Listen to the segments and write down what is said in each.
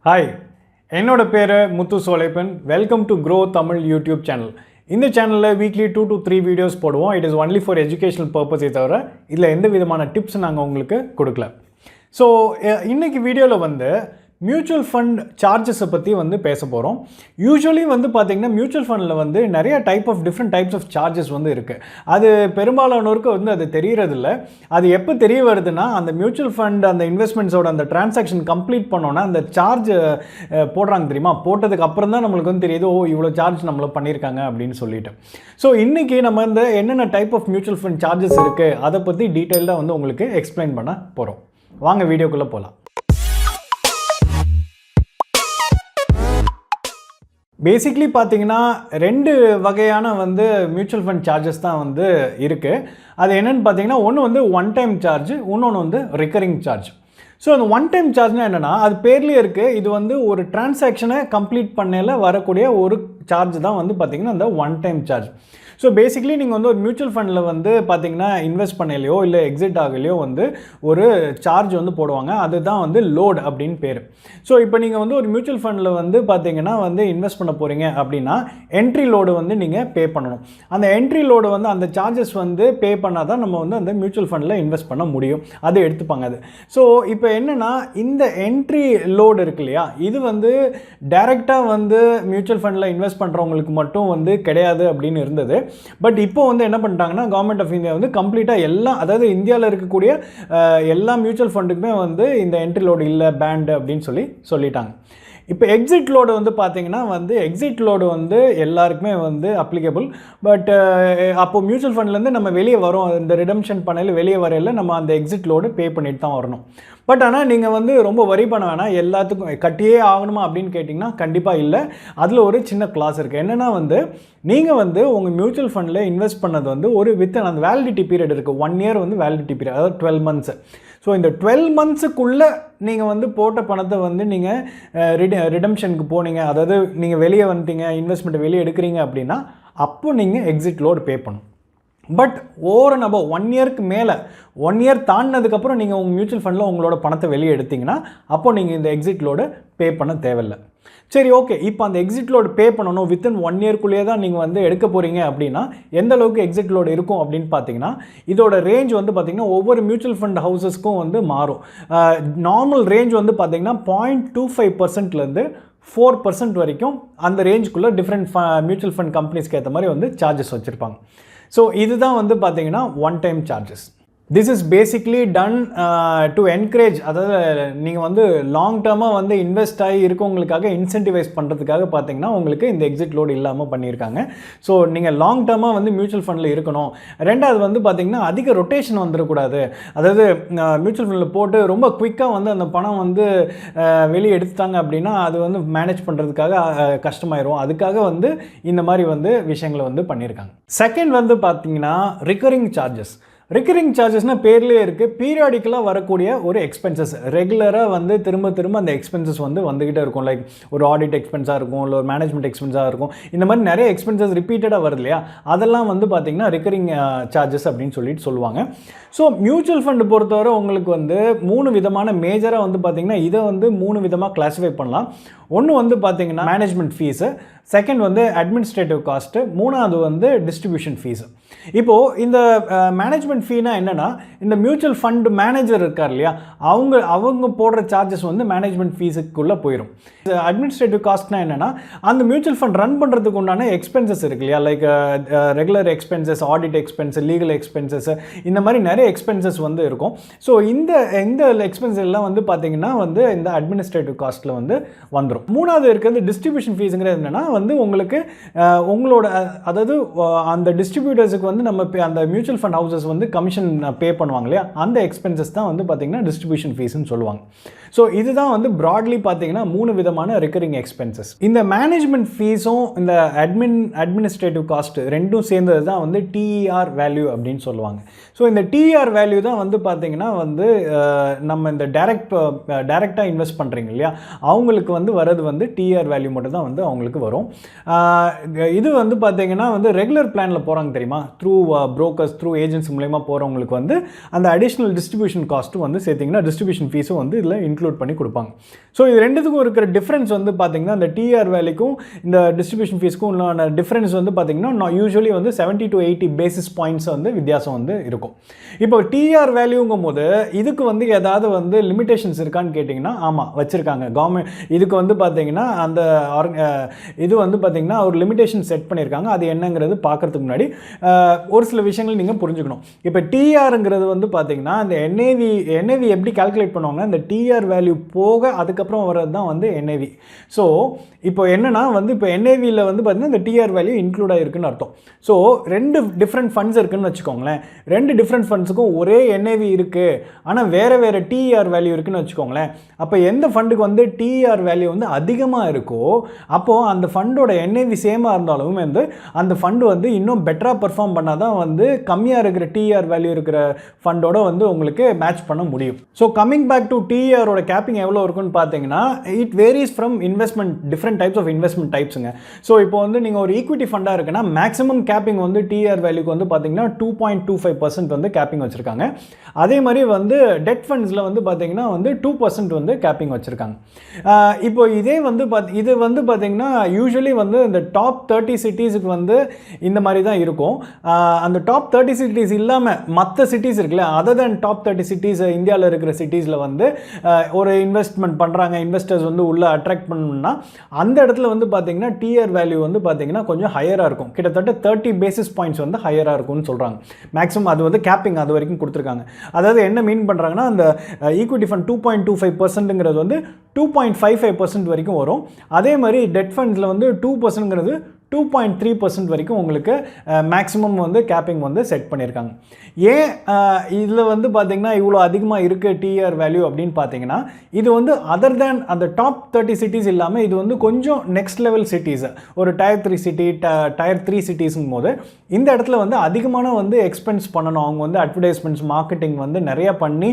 Hi, என்னோட பேர் Muthu Solaippan. Welcome to Groww Tamil YouTube channel. இந்த சேனலில் வீக்லி 2 to 3 வீடியோஸ் போடுவோம். It is only for educational பர்பஸே தவிர இதில் எந்த விதமான டிப்ஸ் நாங்கள் உங்களுக்கு கொடுக்கல. ஸோ இன்றைக்கி வீடியோவில் வந்து மியூச்சுவல் ஃபண்ட் சார்ஜஸை பற்றி வந்து பேச போகிறோம். யூஸ்வலி வந்து பார்த்திங்கன்னா மியூச்சுவல் ஃபண்டில் வந்து நிறைய டிஃப்ரெண்ட் டைப்ஸ் ஆஃப் சார்ஜஸ் வந்து இருக்குது. அது பெரும்பாலானோருக்கு வந்து அது தெரியறதில்ல. அது எப்போ தெரிய வருதுன்னா, அந்த மியூச்சுவல் ஃபண்ட் அந்த இன்வெஸ்ட்மெண்ட்ஸோட அந்த டிரான்சாக்ஷன் கம்ப்ளீட் பண்ணோன்னா அந்த சார்ஜ் போடுறாங்க தெரியுமா, போட்டதுக்கு அப்புறம் தான் நம்மளுக்கு வந்து தெரியுது, ஓ இவ்வளோ சார்ஜ் நம்மளை பண்ணியிருக்காங்க அப்படின்னு சொல்லிட்டு. ஸோ இன்றைக்கி நம்ம இந்த என்னென்ன type of mutual fund charges இருக்குது அதை பற்றி டீட்டெயிலாக வந்து உங்களுக்கு எக்ஸ்பிளைன் பண்ண போகிறோம். வாங்க வீடியோக்குள்ளே போகலாம். பேசிக்லி பார்த்தீங்கன்னா 2 வகையான வந்து மியூச்சுவல் ஃபண்ட் சார்ஜஸ் தான் வந்து இருக்குது. அது என்னென்னு பார்த்தீங்கன்னா, ஒன்று வந்து ஒன் டைம் சார்ஜ், இன்னொன்று வந்து ரிக்கரிங் சார்ஜ். ஸோ அந்த ஒன் டைம் சார்ஜ்னால் என்னென்னா, அது பேர்லேயே இருக்குது. இது வந்து ஒரு டிரான்சாக்ஷனை கம்ப்ளீட் பண்ணல வரக்கூடிய ஒரு சார்ஜ் தான் வந்து பார்த்திங்கன்னா அந்த one time charge. So basically நீங்கள் வந்து ஒரு மியூச்சுவல் ஃபண்டில் வந்து பார்த்திங்கன்னா இன்வெஸ்ட் பண்ணலையோ இல்லை எக்ஸிட் ஆகலையோ வந்து ஒரு சார்ஜ் வந்து போடுவாங்க. அதுதான் வந்து லோட் அப்படின்னு பேர். ஸோ இப்போ நீங்கள் வந்து ஒரு மியூச்சுவல் ஃபண்டில் வந்து பார்த்திங்கன்னா வந்து இன்வெஸ்ட் பண்ண போகிறீங்க அப்படின்னா என்ட்ரி லோடு வந்து நீங்கள் பே பண்ணணும். அந்த என்ட்ரி லோடு வந்து அந்த சார்ஜஸ் வந்து பே பண்ணால் தான் நம்ம வந்து அந்த மியூச்சுவல் ஃபண்டில் இன்வெஸ்ட் பண்ண முடியும். அது எடுத்துப்பாங்க அது. ஸோ இப்போ என்னென்னா, இந்த என்ட்ரி லோடு இருக்கு இல்லையா, இது வந்து டைரெக்டாக வந்து மியூச்சுவல் ஃபண்டில் இன்வெஸ்ட் பண்ணுறவங்களுக்கு மட்டும் வந்து கிடையாது அப்படின்னு இருந்தது. பட் இப்போ வந்து என்ன பண்ணிட்டாங்கன்னா, கவர்மெண்ட் ஆஃப் இந்தியா வந்து கம்ப்ளீட்டாக எல்லாம், அதாவது இந்தியாவில் இருக்கக்கூடிய எல்லா மியூச்சுவல் ஃபண்டுக்குமே வந்து இந்த என்ட்ரி லோடு இல்லை, பேண்ட் அப்படின்னு சொல்லிட்டாங்க. இப்போ எக்ஸிட் லோடு வந்து பார்த்திங்கன்னா வந்து எக்ஸிட் லோடு வந்து எல்லாருக்குமே வந்து அப்ளிகபிள். பட் அப்போது மியூச்சுவல் ஃபண்ட்லேருந்து நம்ம வெளியே வரோம், இந்த ரிடம்ஷன் பண்ணல வெளியே வரையில் நம்ம அந்த எக்ஸிட் லோடு பே பண்ணிட்டு தான் வரணும். பட் ஆனால் நீங்கள் வந்து ரொம்ப வரி பண்ண வேணாம், எல்லாத்துக்கும் கட்டியே ஆகணுமா அப்படின்னு கேட்டிங்கன்னா கண்டிப்பாக இல்லை. அதில் ஒரு சின்ன கிளாஸ் இருக்குது. என்னென்னா வந்து நீங்கள் வந்து உங்கள் மியூச்சுவல் ஃபண்டில் இன்வெஸ்ட் பண்ணது வந்து ஒரு அந்த வேலிடிட்டி பீரியட் இருக்குது. 1 year வந்து வேலிடிட்டி பீரியட், அதாவது 12 months. ஸோ இந்த 12 monthsக்குள்ளே நீங்கள் வந்து போட்ட பணத்தை வந்து நீங்கள் ரிடம்ஷனுக்கு போனீங்க, அதாவது நீங்கள் வெளியே வந்துட்டீங்க, இன்வெஸ்ட்மெண்ட்டை வெளியே எடுக்கிறீங்க அப்படின்னா அப்போ நீங்கள் எக்ஸிட் லோடு பே பண்ணணும். பட் ஓவர் அண்ட் அபவ் 1 yearக்கு மேலே 1 year தாண்டினதுக்கப்புறம் நீங்கள் உங்கள் மியூச்சுவல் ஃபண்டில் உங்களோட பணத்தை வெளியே எடுத்திங்கன்னா அப்போது நீங்கள் இந்த எக்ஸிட் லோடு பே பண்ண தேவையில்லை. சரி, ஓகே. இப்போ அந்த எக்ஸிட் லோடு பே பண்ணணும் வித்தின் 1 yearக்குள்ளேயே தான் நீங்கள் வந்து எடுக்க போகிறீங்க அப்படின்னா எந்த அளவுக்கு எக்ஸிட் லோடு இருக்கும் அப்படின்னு பார்த்தீங்கன்னா, இதோட ரேஞ்ச் வந்து பார்த்திங்கன்னா ஒவ்வொரு மியூச்சுவல் ஃபண்ட் ஹவுசஸ்க்கும் வந்து மாறும். நார்மல் ரேஞ்ச் வந்து பார்த்திங்கன்னா 0.25%லேருந்து 4% வரைக்கும் அந்த ரேஞ்சுக்குள்ளே டிஃப்ரெண்ட் மியூச்சுவல் ஃபண்ட் கம்பெனிஸ்க்கு ஏற்ற மாதிரி வந்து சார்ஜஸ் வச்சுருப்பாங்க. ஸோ இதுதான் வந்து பார்த்திங்கன்னா one time charges. This is basically done to encourage, அதாவது நீங்கள் வந்து லாங் டேர்மாக வந்து இன்வெஸ்ட் ஆகி இருக்கவங்களுக்காக இன்சென்டிவைஸ் பண்ணுறதுக்காக பார்த்தீங்கன்னா உங்களுக்கு இந்த எக்ஸிட் லோடு இல்லாமல் பண்ணியிருக்காங்க. ஸோ நீங்கள் லாங் டேர்மாக வந்து மியூச்சுவல் ஃபண்டில் இருக்கணும். ரெண்டாவது வந்து பார்த்திங்கன்னா அதிக ரொட்டேஷன் வந்துடக்கூடாது. அதாவது மியூச்சுவல் ஃபண்டில் போட்டு ரொம்ப குயிக்காக வந்து அந்த பணம் வந்து வெளியே எடுத்துட்டாங்க அப்படின்னா அது வந்து மேனேஜ் பண்ணுறதுக்காக கஷ்டமாயிரும். அதுக்காக வந்து இந்த மாதிரி வந்து விஷயங்களை வந்து பண்ணியிருக்காங்க. செகண்ட் வந்து பார்த்திங்கன்னா ரிக்கரிங் சார்ஜஸ். ரிக்கரிங் சார்ஜஸ்னால் பேர்லேயே இருக்குது, பீரியாடிக்கலாக வரக்கூடிய ஒரு எக்ஸ்பென்சஸ். ரெகுலராக வந்து திரும்ப அந்த எக்ஸ்பென்சஸ் வந்து வந்துக்கிட்டே இருக்கும். லைக் ஒரு ஆடிட் எக்ஸ்பென்ஸாக இருக்கும், இல்லை ஒரு மேனேஜ்மெண்ட் எக்ஸ்பென்ஸாக இருக்கும். இந்த மாதிரி நிறைய எக்ஸ்பென்சஸ் ரிப்பீட்டடாக வருது இல்லையா, அதெல்லாம் வந்து பார்த்திங்கன்னா ரிக்கரிங் சார்ஜஸ் அப்படின்னு சொல்லுவாங்க. ஸோ மியூச்சுவல் ஃபண்டு பொறுத்தவரை உங்களுக்கு வந்து 3 விதமான மேஜராக வந்து பார்த்திங்கன்னா இதை வந்து 3 விதமாக கிளாஸிஃபை பண்ணலாம். ஒன்று வந்து பார்த்திங்கன்னா மேனேஜ்மெண்ட் ஃபீஸு, செகண்ட் வந்து அட்மினிஸ்ட்ரேட்டிவ் காஸ்ட்டு, மூணாவது வந்து டிஸ்ட்ரிபியூஷன் ஃபீஸு. இப்போது இந்த மேனேஜ்மெண்ட் ஃபீனா என்னென்னா, இந்த மியூச்சுவல் ஃபண்ட் மேனேஜர் இருக்கார் இல்லையா, அவங்க போடுற சார்ஜஸ் வந்து மேனேஜ்மெண்ட் ஃபீஸுக்குள்ளே போயிடும். அட்மினிஸ்ட்ரேட்டிவ் காஸ்ட்னா என்னென்னா, அந்த மியூச்சுவல் ஃபண்ட் ரன் பண்ணுறதுக்கு உண்டான எக்ஸ்பென்சஸ் இருக்கு இல்லையா, like regular expenses, audit expense, legal expenses, இந்த மாதிரி நிறைய எக்ஸ்பென்சஸ் வந்து இருக்கும். ஸோ இந்த எக்ஸ்பென்ஸ் எல்லாம் வந்து பார்த்திங்கன்னா வந்து இந்த அட்மினிஸ்ட்ரேட்டிவ் காஸ்ட்டில் வந்து வந்துடும். மூணாவது இருக்கிறது டிஸ்ட்ரிபியூஷன் ஃபீஸுங்கிறது என்னென்னா வந்து உங்களுக்கு உங்களோட, அதாவது அந்த டிஸ்ட்ரிபியூட்டர்ஸுக்கு வந்து நம்ம அந்த மியூச்சுவல் ஃபண்ட் ஹவுசஸ் வந்து கமிஷன் பே பண்ணுவாங்க இல்லையா, அந்த எக்ஸ்பென்சஸ் தான் வந்து பார்த்திங்கன்னா டிஸ்ட்ரிபியூஷன் ஃபீஸ்ன்னு சொல்லுவாங்க. ஸோ இதுதான் வந்து ப்ராட்லி பார்த்திங்கன்னா 3 விதமான ரிக்கரிங் எக்ஸ்பென்சஸ். இந்த மேனேஜ்மெண்ட் ஃபீஸும் இந்த அட்மினிஸ்ட்ரேட்டிவ் காஸ்ட் ரெண்டும் சேர்ந்தது தான் வந்து டிஆர் வேல்யூ அப்படின்னு சொல்லுவாங்க. ஸோ இந்த டிஆர் வேல்யூ தான் வந்து பார்த்திங்கன்னா வந்து நம்ம இந்த டைரெக்டாக இன்வெஸ்ட் பண்ணுறீங்க இல்லையா, அவங்களுக்கு வந்து வரது வந்து டிஆர் வேல்யூ மட்டும் தான் வந்து அவங்களுக்கு வரும். இது வந்து பார்த்திங்கன்னா வந்து ரெகுலர் பிளானில் போகிறாங்க தெரியுமா, த்ரூ புரோக்கர்ஸ் த்ரூ ஏஜென்ட்ஸ் மூலயமா போகிறவங்களுக்கு வந்து அந்த அடிஷ்னல் டிஸ்ட்ரிபியூஷன் காஸ்ட்டும் வந்து சேர்த்திங்கன்னா பார்த்தீங்கன்னா டிஸ்ட்ரிபியூஷன் ஃபீஸும் வந்து இதில் இன்க்ளூட் பண்ணி கொடுப்பாங்க. ஸோ இது ரெண்டுத்துக்கும் இருக்கிற டிஃப்ரென்ஸ் வந்து பார்த்தீங்கன்னா இந்த டிஆர் வேல்யூக்கும் இந்த டிஸ்ட்ரிபியூஷன் ஃபீஸ்க்கும் உள்ள டிஃப்ரென்ஸ் வந்து பார்த்தீங்கன்னா யூஸ்வலி வந்து 70 to 80 பேசிஸ் பாயிண்ட்ஸ் வந்து வித்தியாசம் வந்து இருக்கும். இப்போ டிஆர் வேல்யூங்கும் போது இதுக்கு வந்து ஏதாவது வந்து லிமிடேஷன்ஸ் இருக்கான்னு கேட்டிங்கன்னா ஆமாம் வச்சுருக்காங்க. கவர்மெண்ட் இதுக்கு வந்து பார்த்தீங்கன்னா அந்த இது வந்து பார்த்தீங்கன்னா ஒரு லிமிடேஷன் செட் பண்ணியிருக்காங்க. அது என்னங்கிறது பார்க்குறதுக்கு முன்னாடி ஒரு சில விஷயங்கள் நீங்கள் புரிஞ்சுக்கணும். இப்போ டிஆருங்கிறது வந்து பார்த்தீங்கன்னா இந்த என்ஏவி எப்படி கால்குலேட் பண்ணுவாங்கன்னா இந்த டிஆர் வேல்யூ போக அதுக்கப்புறம் வர்றது தான் வந்து என்ஏவி. ஸோ இப்போ என்னன்னா வந்து இப்போ என்ஏவியில் வந்து பார்த்தீங்கன்னா இந்த டிஆர் வேல்யூ இன்க்ளூட் ஆகிருக்குன்னு அர்த்தம். ஸோ 2 டிஃப்ரெண்ட் ஃபண்ட்ஸ் இருக்குன்னு வச்சுக்கோங்களேன். 2 டிஃப்ரெண்ட் ஃபண்ட்ஸுக்கும் ஒரே என்ஏவி இருக்குது, ஆனால் வேறு டிஆர் வேல்யூ இருக்குன்னு வச்சுக்கோங்களேன். அப்போ எந்த ஃபண்டுக்கு வந்து டிஆர் வேல்யூ வந்து அதிகமாக இருக்கோ அப்போது அந்த ஃபண்டோட என்ஏவி சேமாக இருந்தாலும் வந்து அந்த ஃபண்டு வந்து இன்னும் பெட்டராக பெர்ஃபார்ம் பண்ணால் தான் வந்து கம்மியாக இருக்கிற டிஆர் வேல்யூ இருக்கிற ஃபண்டோட வந்து உங்களுக்கு மேட்ச் பண்ண முடியும். ஸோ கம்மிங் பேக் டு டிஆரோட கேப்பிங் எவ்வளோ இருக்குன்னு பார்த்தீங்கன்னா it varies from investment, different types of investment டைப்ஸுங்க. ஸோ இப்போ வந்து நீங்கள் ஒரு ஈக்விட்டி ஃபண்டாக இருக்குன்னா மேக்ஸிமம் கேப்பிங் வந்து டிஆர் வேல்யூக்கு வந்து பார்த்தீங்கன்னா 2.25% வந்து கேப்பிங் வச்சுருக்காங்க. அதே மாதிரி வந்து டெட் ஃபண்ட்ஸில் வந்து பார்த்தீங்கன்னா வந்து 2% வந்து கேப்பிங் வச்சுருக்காங்க. இப்போ இதே வந்து இது வந்து பார்த்தீங்கன்னா யூஸ்வலி வந்து இந்த டாப் 30 சிட்டிஸுக்கு வந்து இந்த மாதிரி தான் இருக்கும். அந்த டாப் 30 சிட்டிஸ் இல்லாமல் மற்ற சிட்டிஸ் இருக்குல்ல, அதர் தேன் டாப் 30 சிட்டிஸ் இந்தியாவில் இருக்கிற சிட்டிஸில் வந்து ஒரு இன்வெஸ்ட்மெண்ட் பண்ணுறாங்க, இன்வெஸ்டர்ஸ் வந்து உள்ளே அட்ராக்ட் பண்ணணும்னா அந்த இடத்துல வந்து பார்த்தீங்கன்னா டிஆர் வேல்யூ வந்து பார்த்தீங்கன்னா கொஞ்சம் ஹையராக இருக்கும். கிட்டத்தட்ட 30 பேசிஸ் பாயிண்ட்ஸ் வந்து ஹையராக இருக்கும்னு சொல்கிறாங்க. மேக்ஸிமம் அது வந்து கேப்பிங் அது வரைக்கும் கொடுத்துருக்காங்க. அதாவது என்ன மீன் பண்ணுறாங்கன்னா அந்த ஈக்விட்டி ஃபண்ட் 2.25%ங்கிறது வந்து 2.55% வரைக்கும் வரும். அதே மாதிரி டெட் ஃபண்ட்ஸில் வந்து 2%ங்கிறது 2.3% வரைக்கும் உங்களுக்கு மேக்ஸிமம் வந்து கேப்பிங் வந்து செட் பண்ணியிருக்காங்க. ஏன் இதில் வந்து பார்த்தீங்கன்னா இவ்வளோ அதிகமாக இருக்குது டிஆர் வேல்யூ அப்படின்னு பார்த்தீங்கன்னா இது வந்து அதர் தேன் அந்த டாப் 30 சிட்டிஸ் இல்லாமல் இது வந்து கொஞ்சம் நெக்ஸ்ட் லெவல் சிட்டிஸ், ஒரு டயர் 3 சிட்டி, டயர் 3 சிட்டிஸுங்கும் போது இந்த இடத்துல வந்து அதிகமான வந்து எக்ஸ்பென்ஸ் பண்ணணும். அவங்க வந்து அட்வர்டைஸ்மெண்ட்ஸ், மார்க்கெட்டிங் வந்து நிறையா பண்ணி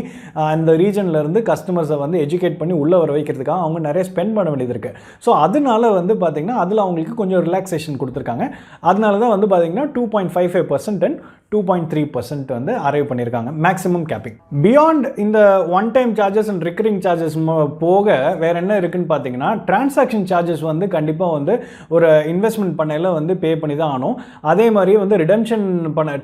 அந்த ரீஜன்லேருந்து கஸ்டமர்ஸை வந்து எஜுகேட் பண்ணி உள்ளே வர வைக்கிறதுக்காக அவங்க நிறைய ஸ்பெண்ட் பண்ண வேண்டியது இருக்குது. ஸோ அதனால வந்து பார்த்தீங்கன்னா அதில் அவங்களுக்கு கொஞ்சம் ரிலாக்ஸேஷன் கொடுத்துருக்காங்க. அதனால தான் வந்து பார்த்தீங்கன்னா 2.55% and 2.3% வந்து அரைவ் பண்ணியிருக்காங்க மேக்ஸிமம் கேப்பிங். பியாண்ட் இந்த one time charges and recurring charges போக வேறு என்ன இருக்குன்னு பார்த்தீங்கன்னா டிரான்சாக்ஷன் சார்ஜஸ் வந்து கண்டிப்பாக வந்து ஒரு இன்வெஸ்ட்மெண்ட் பண்ணையில் வந்து பே பண்ணி தான் ஆகணும். அதே மாதிரி வந்து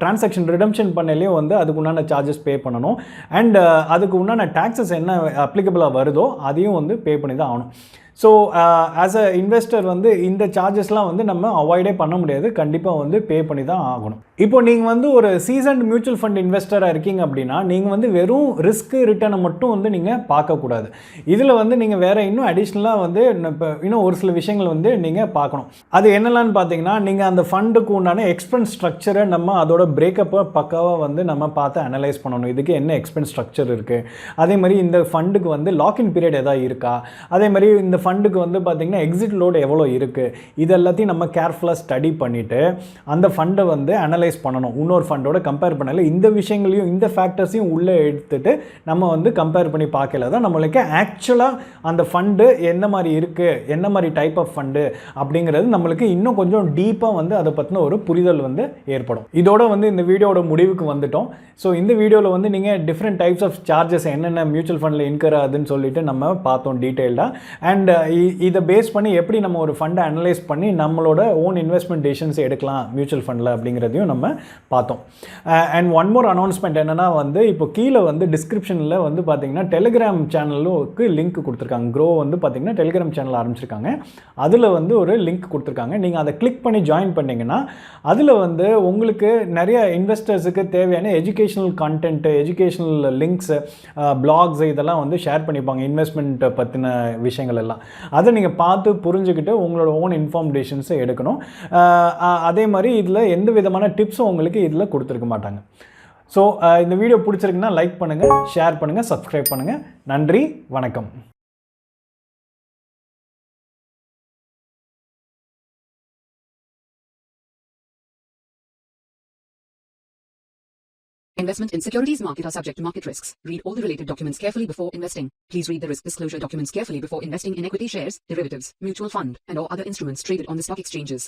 டிரான்சாக்ஷன் ரிடம்ஷன் பண்ணையிலையும் வந்து அதுக்கு உண்டான சார்ஜஸ் பே பண்ணணும். அண்ட் அதுக்கு உண்டான டாக்ஸஸ் என்ன அப்ளிகபிளாக வருதோ அதையும் வந்து பே பண்ணி தான் ஆகணும். ஸோ ஆஸ் அ இன்வெஸ்டர் வந்து இந்த சார்ஜஸ்லாம் வந்து நம்ம அவாய்டே பண்ண முடியாது, கண்டிப்பாக வந்து பே பண்ணி தான் ஆகணும். இப்போ நீங்கள் வந்து ஒரு சீசன்ட் மியூச்சுவல் ஃபண்ட் இன்வெஸ்டராக இருக்கீங்க அப்படின்னா நீங்கள் வந்து வெறும் ரிஸ்க் ரிட்டர்னை மட்டும் வந்து நீங்கள் பார்க்கக்கூடாது. இதில் வந்து நீங்கள் வேறு இன்னும் அடிஷ்னலாக வந்து இப்போ இன்னும் ஒரு சில விஷயங்கள் வந்து நீங்கள் பார்க்கணும். அது என்னெல்லான்னு பார்த்தீங்கன்னா நீங்கள் அந்த ஃபண்டுக்கு உண்டான எக்ஸ்பென்ஸ் ஸ்ட்ரக்சரை நம்ம அதோட பிரேக்கப்பை பக்காவாக வந்து நம்ம பார்த்து அனலைஸ் பண்ணணும். இதுக்கு என்ன எக்ஸ்பென்ஸ் ஸ்ட்ரக்சர் இருக்குது, அதே மாதிரி இந்த ஃபண்டுக்கு வந்து லாக்இன் பீரியட் எதாவது இருக்கா, அதே மாதிரி இந்த ஃபண்டுக்கு வந்து பார்த்திங்கன்னா எக்ஸிட் லோடு எவ்வளோ இருக்குது, இது எல்லாத்தையும் நம்ம கேர்ஃபுல்லாக ஸ்டடி பண்ணிவிட்டு அந்த ஃபண்டை வந்து அனலைஸ் பண்ணணும். இன்னொரு ஃபண்டோட கம்பேர் பண்ணல இந்த விஷயங்களையும் இந்த ஃபேக்டர்ஸையும் உள்ளே எடுத்துட்டு நம்ம வந்து கம்பேர் பண்ணி பார்க்கல தான் நம்மளுக்கு ஆக்சுவலாக அந்த ஃபண்டு என்ன மாதிரி இருக்குது, என்ன மாதிரி டைப் ஆஃப் ஃபண்டு அப்படிங்கிறது நம்மளுக்கு இன்னும் கொஞ்சம் டீப்பாக வந்து அதை பற்றின ஒரு புரிதல் வந்து ஏற்படும். இதோட வந்து இந்த வீடியோட முடிவுக்கு வந்துட்டோம். ஸோ இந்த வீடியோவில் வந்து நீங்கள் டிஃப்ரெண்ட் டைப்ஸ் ஆஃப் சார்ஜஸ் என்னென்ன மியூச்சுவல் ஃபண்டில் இன்கர் ஆகுதுன்னு சொல்லிட்டு நம்ம பார்த்தோம் டீட்டெயில்டாக. அண்ட் இதை பேஸ் பண்ணி எப்படி நம்ம ஒரு ஃபண்டை அனலைஸ் பண்ணி நம்மளோட ஓன் இன்வெஸ்ட்மெண்ட் டெசிஷன்ஸ் எடுக்கலாம் மியூச்சுவல் ஃபண்டில் அப்படிங்கிறதையும் நம்ம பார்த்தோம். அண்ட் ஒன் மோர் அனௌன்ஸ்மெண்ட் என்னென்னா வந்து இப்போ கீழே வந்து டிஸ்கிரிப்ஷனில் வந்து பார்த்தீங்கன்னா டெலிகிராம் சேனலுக்கு லிங்க் கொடுத்துருக்காங்க. க்ரோ வந்து பார்த்தீங்கன்னா டெலிகிராம் சேனல் ஆரம்பிச்சிருக்காங்க. அதில் வந்து ஒரு லிங்க் கொடுத்துருக்காங்க. நீங்கள் அதை கிளிக் பண்ணி ஜாயின் பண்ணிங்கன்னா அதில் வந்து உங்களுக்கு நிறைய இன்வெஸ்டர்ஸுக்கு தேவையான educational content, educational links, blogs இதெல்லாம் வந்து ஷேர் பண்ணிப்பாங்க. இன்வெஸ்ட்மெண்ட் பற்றின விஷயங்கள் எல்லாம் அதை நீங்கள் பார்த்து புரிஞ்சுக்கிட்டு உங்களோட ஓன் இன்ஃபார்ம் டெசிஷன்ஸை எடுக்கணும். அதே மாதிரி இதில் எந்த விதமான டிப்ஸும் உங்களுக்கு இதில் கொடுத்துருக்க மாட்டாங்க. ஸோ இந்த வீடியோ பிடிச்சிருக்குன்னா லைக் பண்ணுங்கள், ஷேர் பண்ணுங்கள், சப்ஸ்கிரைப் பண்ணுங்கள். நன்றி, வணக்கம். Investment in securities market are subject to market risks. Read all the related documents carefully before investing. Please read the risk disclosure documents carefully before investing in equity shares, derivatives, mutual fund, and or other instruments traded on the stock exchanges.